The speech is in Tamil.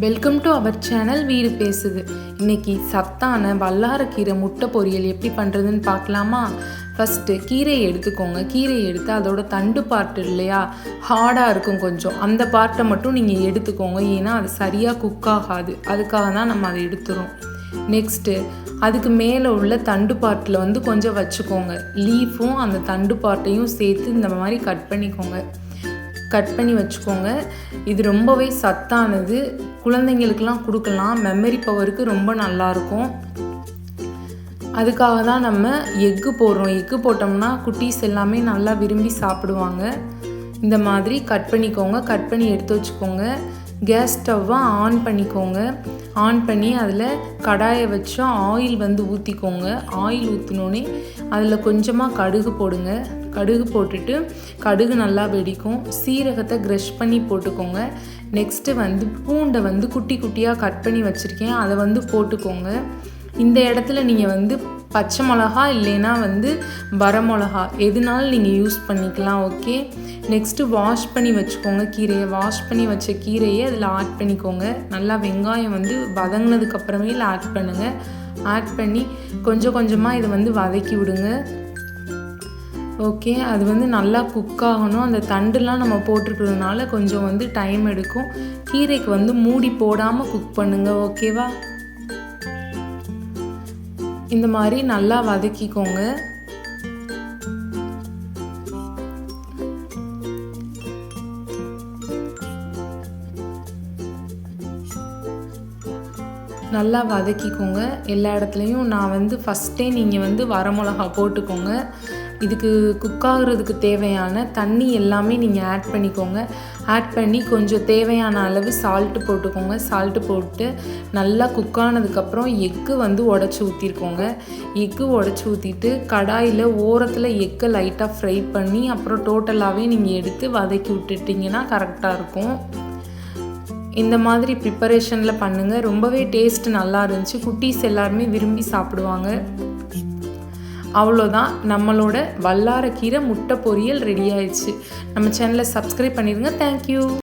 வெல்கம் டு அவர் சேனல் வீடு பேசுது. இன்னைக்கு சத்தான வல்லாரக்கீரை முட்டை பொரியல் எப்படி பண்ணுறதுன்னு பார்க்கலாமா? ஃபஸ்ட்டு கீரையை எடுத்துக்கோங்க. கீரையை எடுத்து அதோட தண்டு பார்ட் இல்லையா, ஹார்டாக இருக்கும் கொஞ்சம், அந்த பார்ட்டை மட்டும் நீங்கள் எடுத்துக்கோங்க. ஏன்னா அது சரியாக குக் ஆகாது, அதுக்காக தான் நம்ம அதை எடுத்துகிறோம். நெக்ஸ்ட்டு அதுக்கு மேலே உள்ள தண்டு பார்ட்டில் கொஞ்சம் வச்சுக்கோங்க. லீஃபும் அந்த தண்டு பார்ட்டையும் சேர்த்து இந்த மாதிரி கட் பண்ணி வச்சுக்கோங்க. இது ரொம்பவே சத்தானது, குழந்தைங்களுக்கெல்லாம் கொடுக்கலாம். மெமரி பவருக்கு ரொம்ப நல்லாயிருக்கும். அதுக்காக தான் நம்ம எக்கு போடுறோம். எக்கு போட்டோம்னா குட்டீஸ் எல்லாமே நல்லா விரும்பி சாப்பிடுவாங்க. இந்த மாதிரி கட் பண்ணிக்கோங்க. கட் பண்ணி எடுத்து வச்சுக்கோங்க. கேஸ் ஸ்டவ்வை ஆன் பண்ணிக்கோங்க. ஆன் பண்ணி அதில் கடாயை வச்சு ஆயில் ஊற்றிக்கோங்க. ஆயில் ஊற்றினோடனே அதில் கொஞ்சமாக கடுகு போடுங்க. கடுகு போட்டுட்டு கடுகு நல்லா வெடிக்கும். சீரகத்தை க்ரஷ் பண்ணி போட்டுக்கோங்க. நெக்ஸ்ட்டு பூண்டை குட்டி குட்டியாக கட் பண்ணி வச்சுருக்கேன், அதை போட்டுக்கோங்க. இந்த இடத்துல நீங்கள் பச்சை மிளகா இல்லைன்னா வரமிளகா எதுனாலும் நீங்கள் யூஸ் பண்ணிக்கலாம். ஓகே, நெக்ஸ்ட்டு வாஷ் பண்ணி வச்சுக்கோங்க. கீரையை வாஷ் பண்ணி வச்ச கீரையை அதில் ஆட் பண்ணிக்கோங்க. நல்லா வெங்காயம் வதங்கினதுக்கப்புறமேல ஆட் பண்ணுங்கள். ஆட் பண்ணி கொஞ்சம் கொஞ்சமாக இதை வதக்கி விடுங்க. ஓகே, அது நல்லா குக் ஆகணும். அந்த தண்டுலாம் நம்ம போட்டிருக்கிறதுனால கொஞ்சம் டைம் எடுக்கும். கீரைக்கு மூடி போடாமல் குக் பண்ணுங்கள். ஓகேவா? இந்த மாதிரி நல்லா வதக்கிக்கோங்க. நல்லா வதக்கிக்கோங்க எல்லா இடத்துலையும். நான் ஃபஸ்ட்டே நீங்கள் வரமிளகா போட்டுக்கோங்க. இதுக்கு குக் ஆகுறதுக்கு தேவையான தண்ணி எல்லாமே நீங்கள் ஆட் பண்ணிக்கோங்க. ஆட் பண்ணி கொஞ்சம் தேவையான அளவு சால்ட்டு போட்டுக்கோங்க. சால்ட்டு போட்டு நல்லா குக் ஆனதுக்கப்புறம் எக்கு உடச்சி ஊற்றிருக்கோங்க. எக்கு உடச்சி ஊற்றிட்டு கடாயில் ஓரத்தில் எக்கை லைட்டாக ஃப்ரை பண்ணி அப்புறம் டோட்டலாகவே நீங்கள் எடுத்து வதக்கி விட்டுட்டிங்கன்னா கரெக்டாக இருக்கும். இந்த மாதிரி ப்ரிப்பரேஷனில் பண்ணுங்கள். ரொம்பவே டேஸ்ட் நல்லா இருந்துச்சு. குட்டீஸ் எல்லாருமே விரும்பி சாப்பிடுவாங்க. அவ்வளோதான், நம்மளோட வல்லாரக்கீரை முட்டை பொரியல் ரெடி ஆயிடுச்சு. நம்ம சேனலை சப்ஸ்கிரைப் பண்ணிடுங்க. தேங்க்யூ.